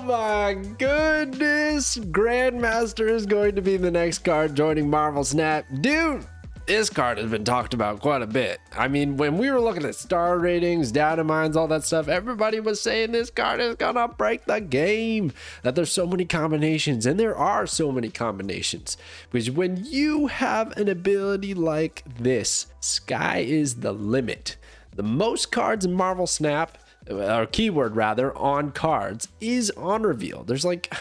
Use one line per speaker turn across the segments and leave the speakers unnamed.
my goodness. Grandmaster is going to be the next card joining Marvel Snap. Dude, this card has been talked about quite a bit. I mean, when we were looking at star ratings, data mines, all that stuff, everybody was saying this card is gonna break the game. That there's so many combinations, and there are so many combinations. Because when you have an ability like this, sky is the limit. The most cards in Marvel Snap, or keyword rather, on cards is on reveal. There's like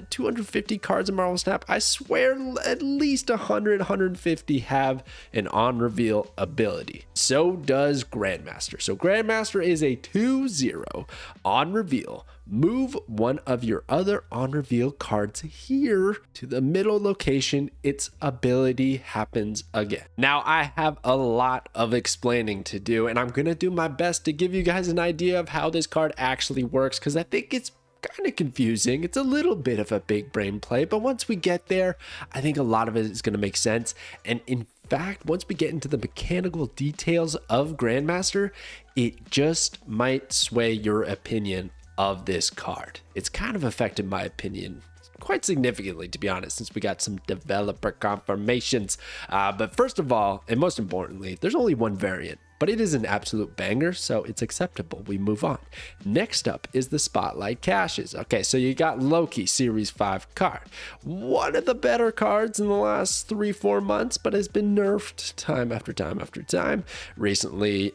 250 cards in Marvel Snap. I swear at least 150 have an on reveal ability. So does Grandmaster. So Grandmaster is a 2/0 on reveal. Move one of your other on reveal cards here to the middle location. Its ability happens again. Now I have a lot of explaining to do, and I'm gonna do my best to give you guys an idea of how this card actually works, because I think it's kind of confusing. It's a little bit of a big brain play, but once we get there, I think a lot of it is going to make sense. And in fact, once we get into the mechanical details of Grandmaster, it just might sway your opinion of this card. It's kind of affected my opinion quite significantly, to be honest, since we got some developer confirmations. But first of all, and most importantly, there's only one variant, but it is an absolute banger, so it's acceptable. We move on. Next up is the Spotlight Caches. Okay, so you got Loki, Series 5 card. One of the better cards in the last 3-4 months, but has been nerfed time after time after time. Recently,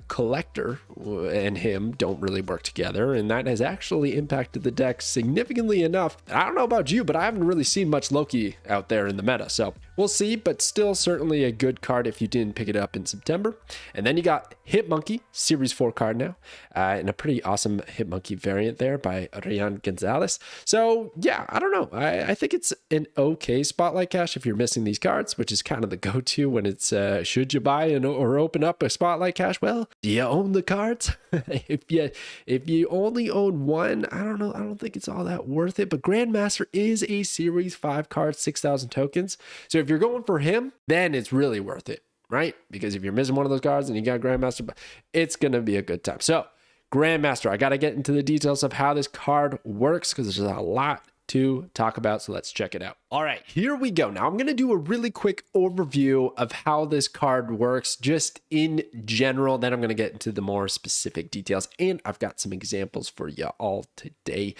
Collector and him don't really work together, and that has actually impacted the deck significantly enough. I don't know about you, but I haven't really seen much Loki out there in the meta, so we'll see, but still certainly a good card if you didn't pick it up in September. And then you got Hitmonkey, Series 4 card now, and a pretty awesome Hitmonkey variant there by Rian Gonzalez. So yeah, I don't know. I think it's an okay Spotlight Cache if you're missing these cards, which is kind of the go-to when it's should you buy or open up a Spotlight Cache? Well, do you own the cards? if you only own one, I don't know. I don't think it's all that worth it. But Grandmaster is a Series 5 card, 6,000 tokens. So if you're going for him, then it's really worth it, right? Because if you're missing one of those cards and you got Grandmaster, it's going to be a good time. So Grandmaster, I got to get into the details of how this card works because there's a lot to talk about. So let's check it out. All right, here we go. Now I'm going to do a really quick overview of how this card works just in general. Then I'm going to get into the more specific details, and I've got some examples for you all today.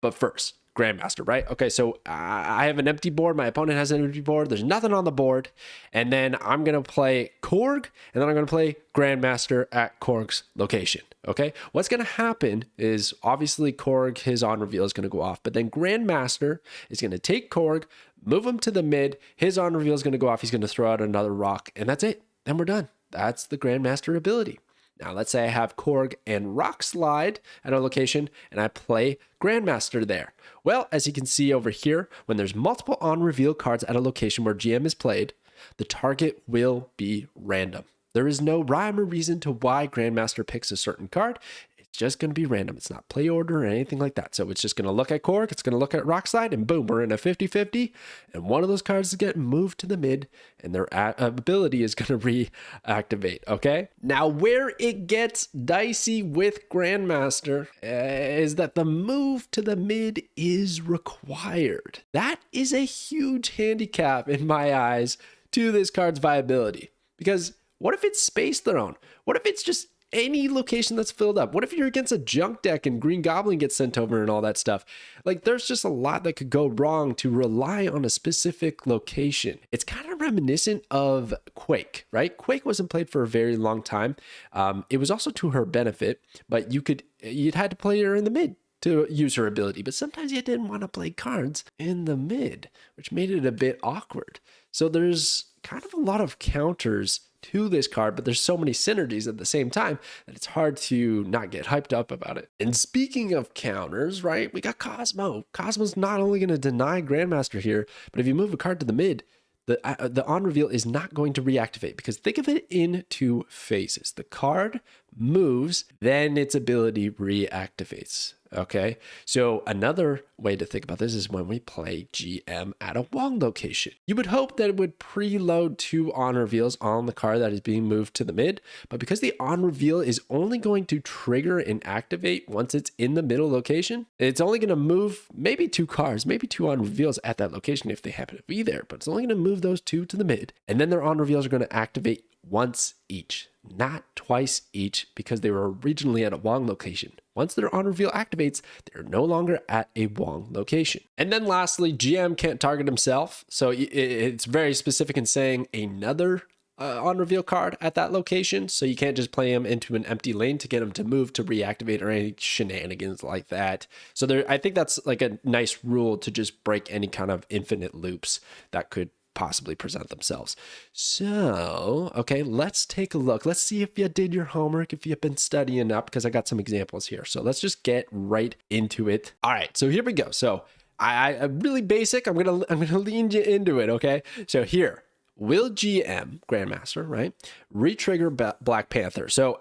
But first, Grandmaster, right? Okay, so I have an empty board. My opponent has an empty board. There's nothing on the board. And then I'm going to play Korg, and then I'm going to play Grandmaster at Korg's location. Okay, what's going to happen is obviously Korg, his on reveal is going to go off, but then Grandmaster is going to take Korg, move him to the mid. His on reveal is going to go off. He's going to throw out another rock, and that's it. Then we're done. That's the Grandmaster ability. Now, let's say I have Korg and Rock Slide at a location, and I play Grandmaster there. Well, as you can see over here, when there's multiple on-reveal cards at a location where GM is played, the target will be random. There is no rhyme or reason to why Grandmaster picks a certain card. It's just going to be random. It's not play order or anything like that. So it's just going to look at Korg, it's going to look at Rock Slide, and boom, we're in a 50-50. And one of those cards is getting moved to the mid, and their ability is going to reactivate, okay? Now, where it gets dicey with Grandmaster is that the move to the mid is required. That is a huge handicap in my eyes to this card's viability. Because what if it's Space Throne? What if it's just any location that's filled up? What if you're against a junk deck and Green Goblin gets sent over and all that stuff? Like, there's just a lot that could go wrong to rely on a specific location. It's kind of reminiscent of Quake, right? Quake wasn't played for a very long time. It was also to her benefit, but you'd had to play her in the mid to use her ability, but sometimes you didn't want to play cards in the mid, which made it a bit awkward. So there's kind of a lot of counters to this card, but there's so many synergies at the same time that it's hard to not get hyped up about it. And speaking of counters, right, we got Cosmo. Cosmo's not only going to deny Grandmaster here, but if you move a card to the mid, the on reveal is not going to reactivate, because think of it in two phases. The card moves, then its ability reactivates. Okay, so another way to think about this is when we play GM at a Wong location. You would hope that it would preload 2 on reveals on the card that is being moved to the mid, but because the on reveal is only going to trigger and activate once it's in the middle location, it's only going to move maybe 2 cards, maybe 2 on reveals at that location if they happen to be there, but it's only going to move those 2 to the mid, and then their on reveals are going to activate once each, not twice each, because they were originally at a Wong location. Once their on reveal activates, they're no longer at a Wong location. And then lastly, GM can't target himself. So it's very specific in saying another on reveal card at that location. So you can't just play him into an empty lane to get him to move to reactivate or any shenanigans like that. So I think that's like a nice rule to just break any kind of infinite loops that could possibly present themselves. So, okay, let's take a look. Let's see if you did your homework, if you've been studying up, because I got some examples here. So let's just get right into it. All right, so here we go. So I'm really basic. I'm gonna lean you into it. Okay, so here, will GM Grandmaster, right, retrigger Black Panther? So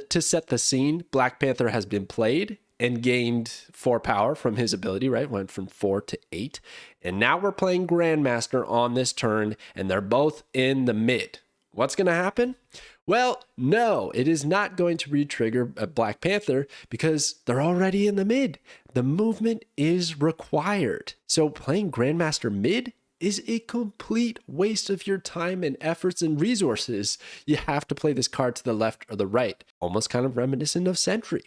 to set the scene, Black Panther has been played and gained 4 power from his ability, right? Went from 4 to 8. And now we're playing Grandmaster on this turn, and they're both in the mid. What's going to happen? Well, no, it is not going to re-trigger Black Panther because they're already in the mid. The movement is required. So playing Grandmaster mid is a complete waste of your time and efforts and resources. You have to play this card to the left or the right, almost kind of reminiscent of Sentry.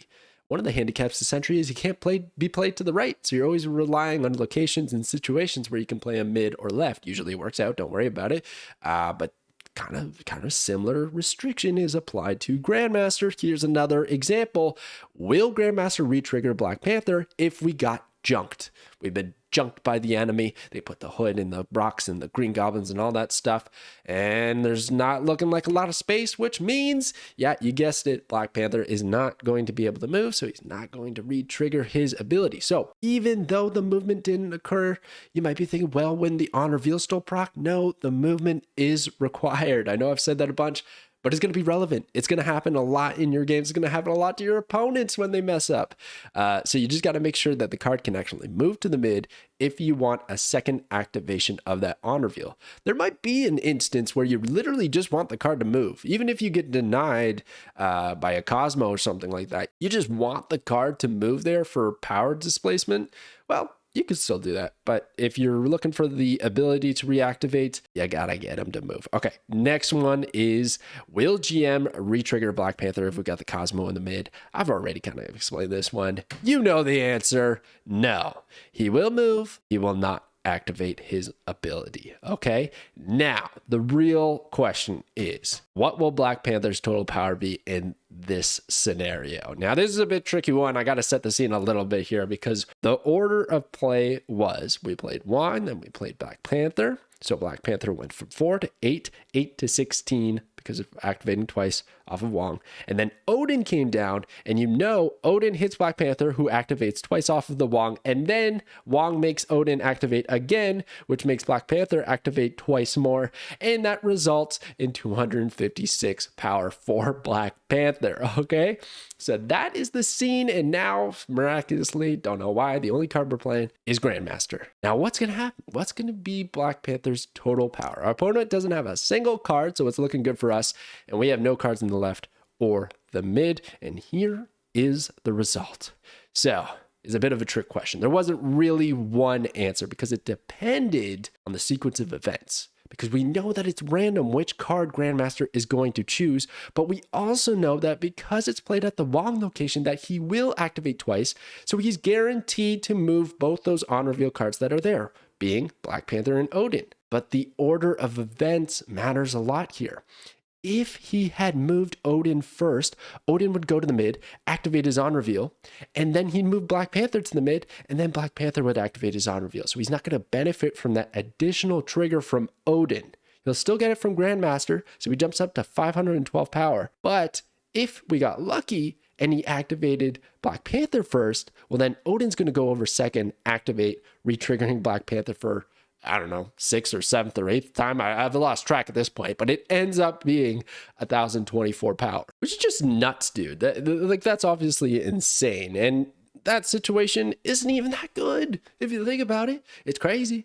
One of the handicaps of Sentry is he can't be played to the right. So you're always relying on locations and situations where you can play him mid or left. Usually it works out. Don't worry about it. But kind of similar restriction is applied to Grandmaster. Here's another example. Will Grandmaster re-trigger Black Panther if we got junked? We've been junked by the enemy. They put the hood and the rocks and the green goblins and all that stuff. And there's not looking like a lot of space, which means, yeah, you guessed it, Black Panther is not going to be able to move, so he's not going to re-trigger his ability. So even though the movement didn't occur, you might be thinking, well, when the on reveal still proc, no, the movement is required. I know I've said that a bunch, but it's going to be relevant. It's going to happen a lot in your games. It's going to happen a lot to your opponents when they mess up. So you just got to make sure that the card can actually move to the mid if you want a second activation of that on reveal. There might be an instance where you literally just want the card to move. Even if you get denied by a Cosmo or something like that, you just want the card to move there for power displacement. Well, you can still do that. But if you're looking for the ability to reactivate, you gotta get him to move. Okay, next one is, will GM re-trigger Black Panther if we got the Cosmo in the mid? I've already kind of explained this one. You know the answer. No. He will move. He will not activate his ability. Okay, now the real question is, what will Black Panther's total power be in this scenario? Now this is a bit tricky one. I got to set the scene a little bit here because the order of play was, we played Wong, then we played Black Panther. So Black Panther went from 4 to 8, 8 to 16 because of activating twice off of Wong. And then Odin came down, and you know Odin hits Black Panther, who activates twice off of the Wong, and then Wong makes Odin activate again, which makes Black Panther activate twice more, and that results in 256 power for Black Panther, okay? So that is the scene, and now, miraculously, don't know why, the only card we're playing is Grandmaster. Now, what's going to happen? What's going to be Black Panther's total power? Our opponent doesn't have a single card, so it's looking good for us, and we have no cards in the left or the mid, and here is the result. So, it's a bit of a trick question. There wasn't really one answer because it depended on the sequence of events. Because we know that it's random which card Grandmaster is going to choose, but we also know that because it's played at the Wong location that he will activate twice, so he's guaranteed to move both those on reveal cards that are there, being Black Panther and Odin. But the order of events matters a lot here. If he had moved Odin first, Odin would go to the mid, activate his on reveal, and then he'd move Black Panther to the mid, and then Black Panther would activate his on reveal. So he's not going to benefit from that additional trigger from Odin. He'll still get it from Grandmaster, so he jumps up to 512 power. But if we got lucky and he activated Black Panther first, well then Odin's going to go over second, activate, re-triggering Black Panther for I don't know, 6th or 7th or 8th time. I've lost track at this point, but it ends up being 1024 power, which is just nuts, dude. That's obviously insane. And that situation isn't even that good. If you think about it, it's crazy.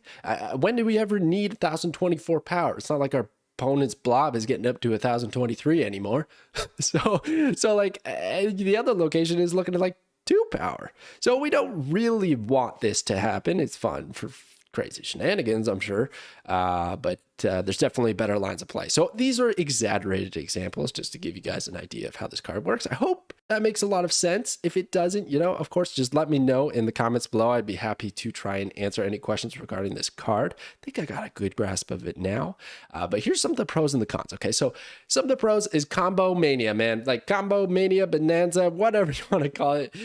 When did we ever need 1024 power? It's not like our opponent's blob is getting up to 1023 anymore. so like the other location is looking at like 2 power. So we don't really want this to happen. It's fun for crazy shenanigans, I'm sure, but there's definitely better lines of play. So these are exaggerated examples just to give you guys an idea of how this card works. I hope that makes a lot of sense. If it doesn't, you know, of course, just let me know in the comments below. I'd be happy to try and answer any questions regarding this card. I think I got a good grasp of it now, but here's some of the pros and the cons. Okay, so some of the pros is combo mania, man. Like combo mania, bonanza, whatever you want to call it.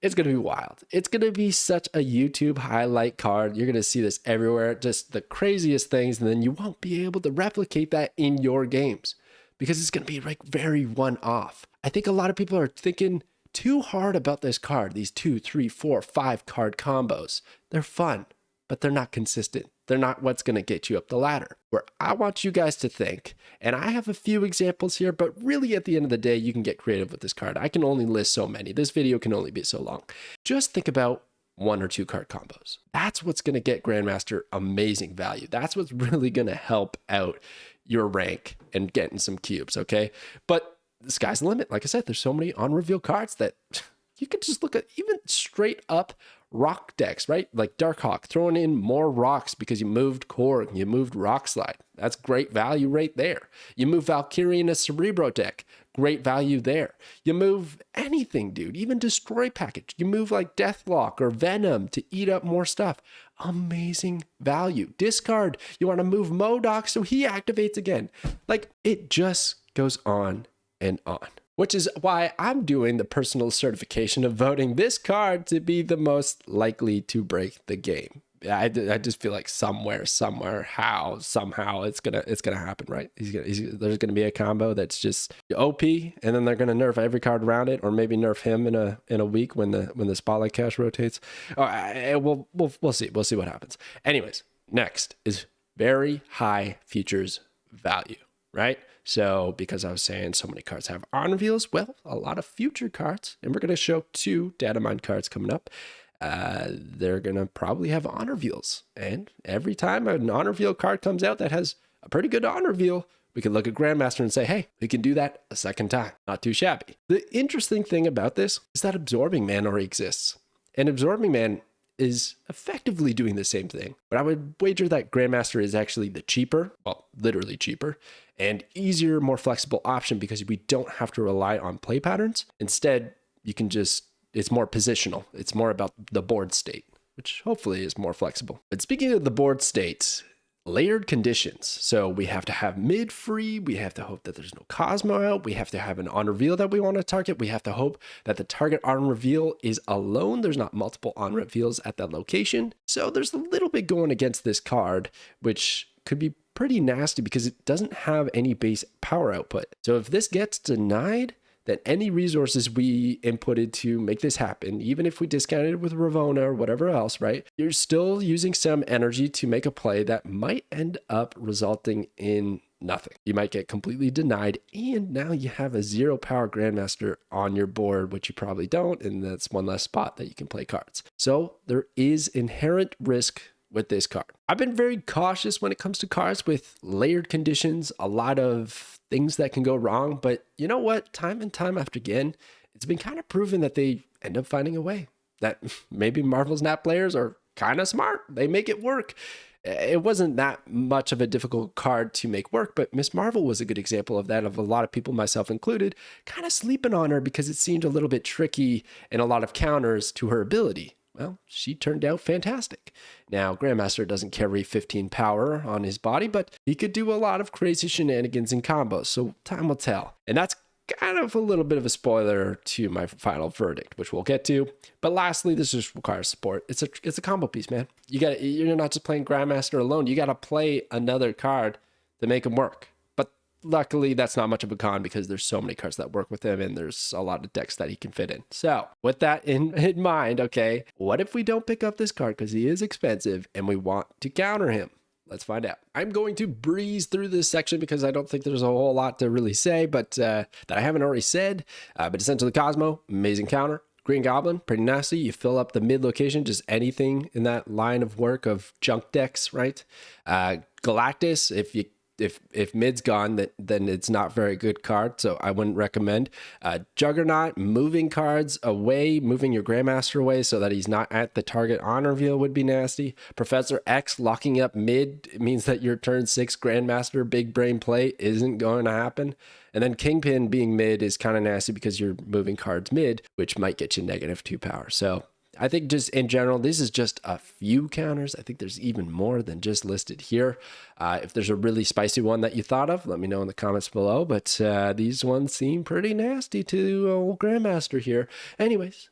It's going to be wild. It's going to be such a YouTube highlight card. You're going to see this everywhere, just the craziest things, and then you won't be able to replicate that in your games because it's going to be like very one-off. I think a lot of people are thinking too hard about this card, these 2, 3, 4, 5 card combos. They're fun, but they're not consistent. They're not what's going to get you up the ladder. Where I want you guys to think, and I have a few examples here, but really at the end of the day, you can get creative with this card. I can only list so many. This video can only be so long. Just think about 1 or 2 card combos. That's what's going to get Grandmaster amazing value. That's what's really going to help out your rank and getting some cubes, okay? But the sky's the limit. Like I said, there's so many on-reveal cards that you can just look at even straight up rock decks, right? Like Darkhawk, throwing in more rocks because you moved Korg, you moved Rock Slide. That's great value right there. You move Valkyrie in a Cerebro deck, great value there. You move anything, dude, even Destroy Package. You move like Deathlock or Venom to eat up more stuff. Amazing value. Discard, you want to move MODOK so he activates again. Like it just goes on and on. Which is why I'm doing the personal certification of voting this card to be the most likely to break the game. I just feel like somehow it's gonna happen, right? There's gonna be a combo that's just OP, and then they're gonna nerf every card around it, or maybe nerf him in a week when the spotlight cache rotates. We'll see what happens. Anyways, next is very high futures value, right? So because I was saying so many cards have on reveals, well, a lot of future cards, and we're going to show 2 DATAMINE cards coming up. They're going to probably have on reveals. And every time an on reveal card comes out that has a pretty good on reveal, we can look at Grandmaster and say, hey, we can do that a second time. Not too shabby. The interesting thing about this is that Absorbing Man already exists. And Absorbing Man is effectively doing the same thing, but I would wager that Grandmaster is actually the cheaper, well, literally cheaper, and easier, more flexible option because we don't have to rely on play patterns. Instead, you can just, it's more positional. It's more about the board state, which hopefully is more flexible. But speaking of the board states, layered conditions. So we have to have mid free. We have to hope that there's no Cosmo out. We have to have an on reveal that we want to target. We have to hope that the target on reveal is alone. There's not multiple on reveals at that location. So there's a little bit going against this card, which could be pretty nasty because it doesn't have any base power output. So if this gets denied, then any resources we inputted to make this happen, even if we discounted it with Ravona or whatever else, right? You're still using some energy to make a play that might end up resulting in nothing. You might get completely denied, and now you have a 0 power Grandmaster on your board, which you probably don't, and that's one less spot that you can play cards. So there is inherent risk with this card. I've been very cautious when it comes to cards with layered conditions, a lot of things that can go wrong, but you know what? Time and time after again, it's been kind of proven that they end up finding a way. That maybe Marvel Snap players are kind of smart. They make it work. It wasn't that much of a difficult card to make work, but Miss Marvel was a good example of that, of a lot of people, myself included, kind of sleeping on her because it seemed a little bit tricky and a lot of counters to her ability. Well, she turned out fantastic. Now, Grandmaster doesn't carry 15 power on his body, but he could do a lot of crazy shenanigans and combos, so time will tell. And that's kind of a little bit of a spoiler to my final verdict, which we'll get to. But lastly, this just requires support. It's a combo piece, man. You're not just playing Grandmaster alone. You got to play another card to make him work. Luckily, that's not much of a con because there's so many cards that work with him and there's a lot of decks that he can fit in. So with that in mind, okay, what if we don't pick up this card because he is expensive and we want to counter him? Let's find out. I'm going to breeze through this section because I don't think there's a whole lot to really say, but that I haven't already said. But Essentially Cosmo, amazing counter. Green Goblin, pretty nasty. You fill up the mid location, just anything in that line of work of junk decks, right? Galactus, if mid's gone, then it's not very good card, so I wouldn't recommend. Juggernaut, moving cards away, moving your Grandmaster away so that he's not at the target on reveal would be nasty. Professor X locking up mid means that your turn 6 Grandmaster big brain play isn't going to happen. And then Kingpin being mid is kind of nasty because you're moving cards mid, which might get you -2 power. So I think just in general, this is just a few counters. I think there's even more than just listed here. If there's a really spicy one that you thought of, let me know in the comments below. But these ones seem pretty nasty to old Grandmaster here. Anyways,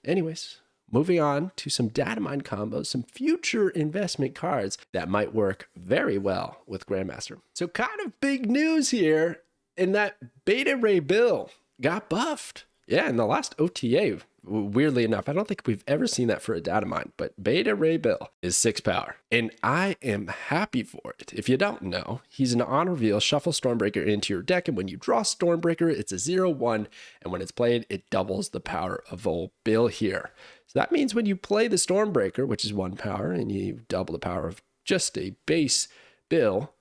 moving on to some DATAMINE combos, some future investment cards that might work very well with Grandmaster. So kind of big news here in that Beta Ray Bill got buffed. Yeah, in the last OTA. Weirdly enough, I don't think we've ever seen that for a DATAMINE, but Beta Ray Bill is 6 power, and I am happy for it. If you don't know, he's an on reveal, shuffle Stormbreaker into your deck, and when you draw Stormbreaker, it's a 0/1, and when it's played, it doubles the power of old Bill here. So that means when you play the Stormbreaker, which is 1 power, and you double the power of just a base Bill,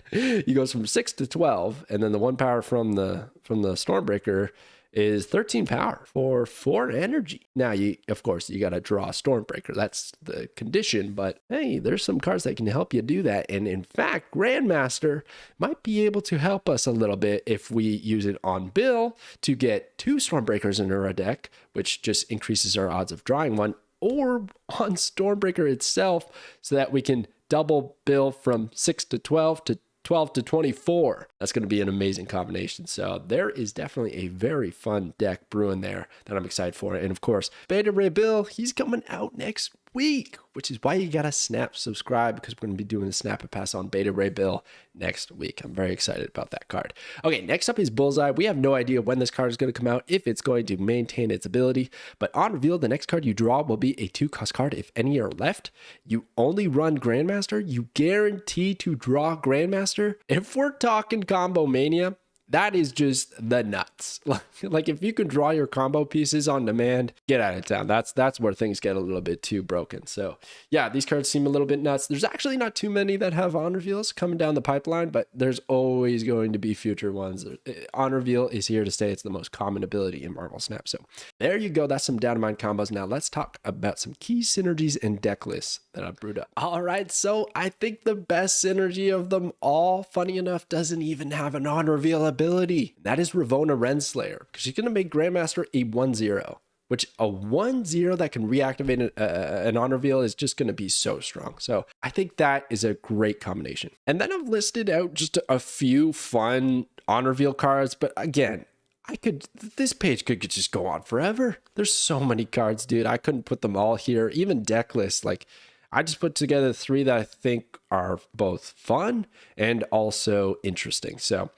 he goes from 6 to 12, and then the 1 power from the Stormbreaker is 13 power for 4 energy. Now, of course, you got to draw a Stormbreaker. That's the condition, but hey, there's some cards that can help you do that. And in fact, Grandmaster might be able to help us a little bit if we use it on Bill to get 2 Stormbreakers in our deck, which just increases our odds of drawing one, or on Stormbreaker itself so that we can double Bill from 6 to 12 to 12 to 24. That's going to be an amazing combination. So there is definitely a very fun deck brewing there that I'm excited for. And of course, Beta Ray Bill, he's coming out next week, which is why you got to snap subscribe, because we're going to be doing a snap and pass on Beta Ray Bill next week. I'm very excited about that card. Okay, next up is Bullseye. We have no idea when this card is going to come out, if it's going to maintain its ability, but on reveal, the next card you draw will be a 2-cost card if any are left. You only run Grandmaster. You guarantee to draw Grandmaster. If we're talking Combo Mania, that is just the nuts. Like if you can draw your combo pieces on demand, get out of town. That's where things get a little bit too broken. So yeah, these cards seem a little bit nuts. There's actually not too many that have on reveals coming down the pipeline, but there's always going to be future ones. On reveal is here to stay. It's the most common ability in Marvel Snap. So there you go. That's some DATAMINE combos. Now let's talk about some key synergies and deck lists that I've brewed up. All right, so I think the best synergy of them all, funny enough, doesn't even have an on reveal ability. That is Ravonna Renslayer, because she's going to make Grandmaster a 1/0, which a 1/0 that can reactivate an on reveal is just going to be so strong. So I think that is a great combination. And then I've listed out just a few fun on reveal cards, but again, this page could just go on forever. There's so many cards, dude. I couldn't put them all here. Even deck lists, like I just put together 3 that I think are both fun and also interesting. So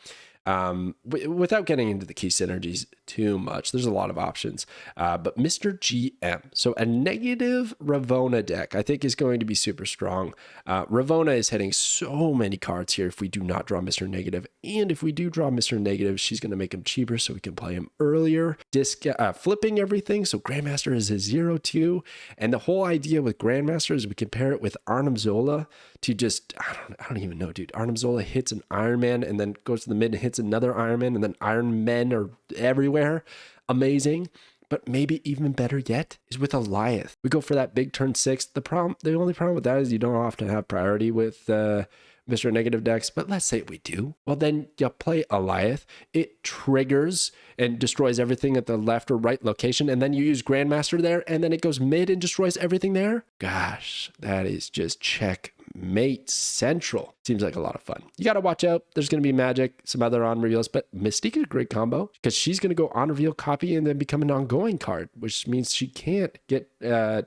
without getting into the key synergies too much, there's a lot of options, but Mr. GM, so a negative Ravonna deck I think is going to be super strong. Ravonna is hitting so many cards here if we do not draw Mr. Negative, and if we do draw Mr. Negative, she's going to make him cheaper so we can play him earlier, flipping everything. So Grandmaster is a 0/2, and the whole idea with Grandmaster is we compare it with Arnim Zola to just, I don't even know, dude. Arnim Zola hits an Iron Man and then goes to the mid and hits another Iron Man, and then Iron Men are everywhere. Amazing. But maybe even better yet is with Alioth. We go for that big turn 6. The only problem with that is you don't often have priority with Mr. Negative decks, but let's say we do. Well, then you play Alioth. It triggers and destroys everything at the left or right location, and then you use Grandmaster there, and then it goes mid and destroys everything there. Gosh, that is just checkmate central. Seems like a lot of fun. You got to watch out. There's going to be magic, some other on reveals, but Mystique is a great combo because she's going to go on reveal, copy, and then become an ongoing card, which means she can't get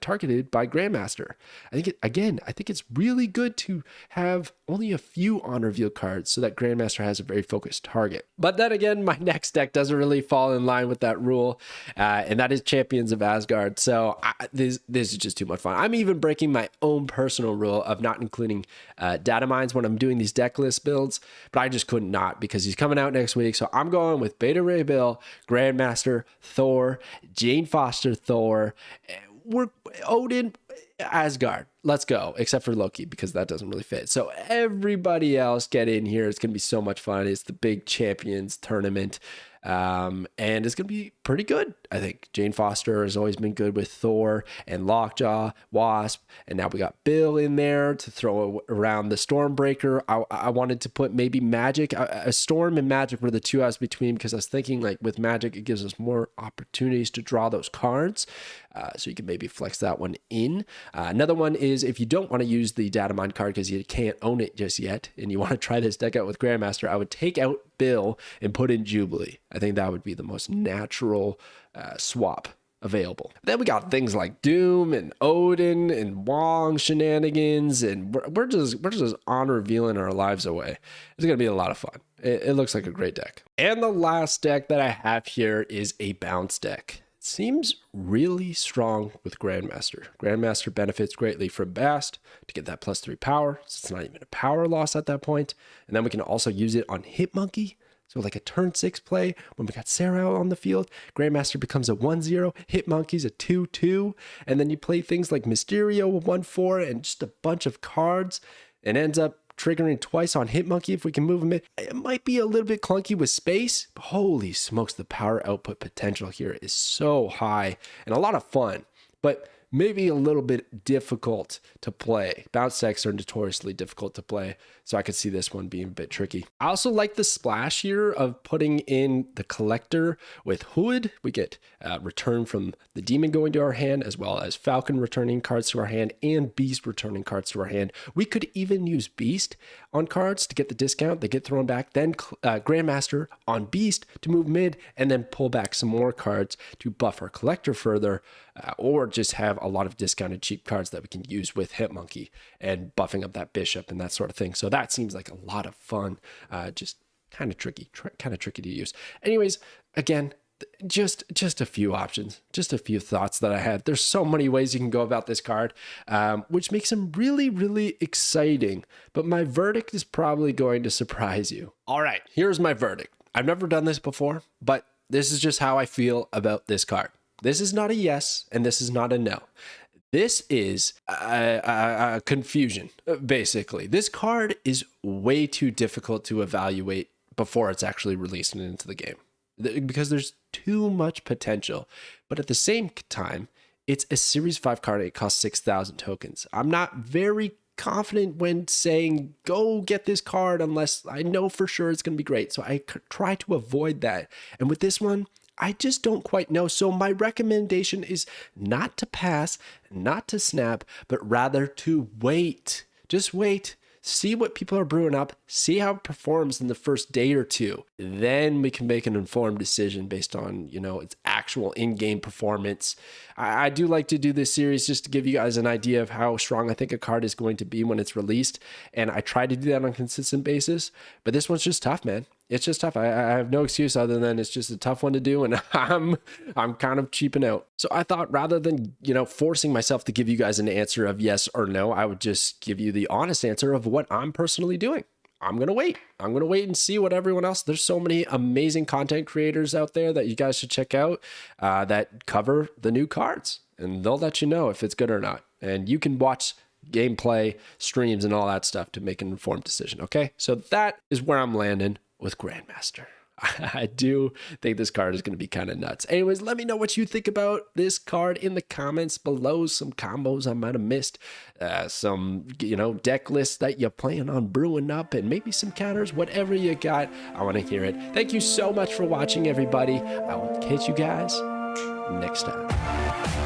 targeted by Grandmaster. I think it's really good to have only a few on reveal cards so that Grandmaster has a very focused target. But then again, my next deck doesn't really fall in line with that rule, and that is Champions of Asgard. So this is just too much fun. I'm even breaking my own personal rule of not including DATAMINEs when I'm doing these deck list builds, but I just couldn't not because he's coming out next week. So I'm going with Beta Ray Bill, Grandmaster, Thor, Jane Foster, Thor, we're Odin, Asgard. Let's go, except for Loki because that doesn't really fit. So everybody else get in here. It's going to be so much fun. It's the big champions tournament. And it's going to be pretty good. I think Jane Foster has always been good with Thor and Lockjaw, Wasp, and now we got Bill in there to throw around the Stormbreaker. I wanted to put maybe Magic. A Storm and Magic were the two I was between because I was thinking like with Magic, it gives us more opportunities to draw those cards. So you can maybe flex that one in. Another one is if you don't want to use the DATAMINE card because you can't own it just yet and you want to try this deck out with Grandmaster, I would take out Bill and put in Jubilee. I think that would be the most natural swap available. Then we got things like Doom and Odin and Wong shenanigans, and we're just on revealing our lives away. It's gonna be a lot of fun. It looks like a great deck. And the last deck that I have here is a bounce deck. It seems really strong with Grandmaster. Grandmaster benefits greatly from Bast to get that +3 power, so it's not even a power loss at that point. And then we can also use it on Hitmonkey. So like a turn 6 play, when we got Sarah out on the field, Grandmaster becomes a 1-0, Hitmonkey's a 2-2, and then you play things like Mysterio 1-4 and just a bunch of cards, and ends up triggering twice on Hitmonkey if we can move him in. It might be a little bit clunky with space, but holy smokes, the power output potential here is so high and a lot of fun, but maybe a little bit difficult to play. Bounce decks are notoriously difficult to play, so I could see this one being a bit tricky. I also like the splash here of putting in the collector with Hood. We get return from the demon going to our hand, as well as Falcon returning cards to our hand and Beast returning cards to our hand. We could even use Beast on cards to get the discount. They get thrown back. Then Grandmaster on Beast to move mid, and then pull back some more cards to buff our collector further, or just have a lot of discounted cheap cards that we can use with Hitmonkey and buffing up that bishop and that sort of thing. So that seems like a lot of fun, just kind of tricky to use. Anyways, again, just a few options, just a few thoughts that I had. There's so many ways you can go about this card, which makes him really, really exciting. But my verdict is probably going to surprise you. All right, here's my verdict. I've never done this before, but this is just how I feel about this card. This is not a yes, and this is not a no. This is a confusion, basically. This card is way too difficult to evaluate before it's actually released and into the game, because there's too much potential. But at the same time, it's a Series 5 card. It costs 6,000 tokens. I'm not very confident when saying go get this card unless I know for sure it's going to be great. So I try to avoid that. And with this one, I just don't quite know. So my recommendation is not to pass, not to snap, but rather to wait. Just wait. See what people are brewing up. See how it performs in the first day or two. Then we can make an informed decision based on, its actual in-game performance. I do like to do this series just to give you guys an idea of how strong I think a card is going to be when it's released. And I try to do that on a consistent basis. But this one's just tough, man. It's just tough. I have no excuse other than it's just a tough one to do, and I'm kind of cheaping out. So I thought rather than, forcing myself to give you guys an answer of yes or no, I would just give you the honest answer of what I'm personally doing. I'm going to wait. I'm going to wait and see what everyone else. There's so many amazing content creators out there that you guys should check out that cover the new cards, and they'll let you know if it's good or not. And you can watch gameplay, streams, and all that stuff to make an informed decision. Okay, so that is where I'm landing with Grandmaster. I do think this card is going to be kind of nuts. Anyways, let me know what you think about this card in the comments below. Some combos I might have missed, some deck lists that you plan on brewing up, and maybe some counters, whatever you got. I want to hear it. Thank you so much for watching, everybody. I will catch you guys next time.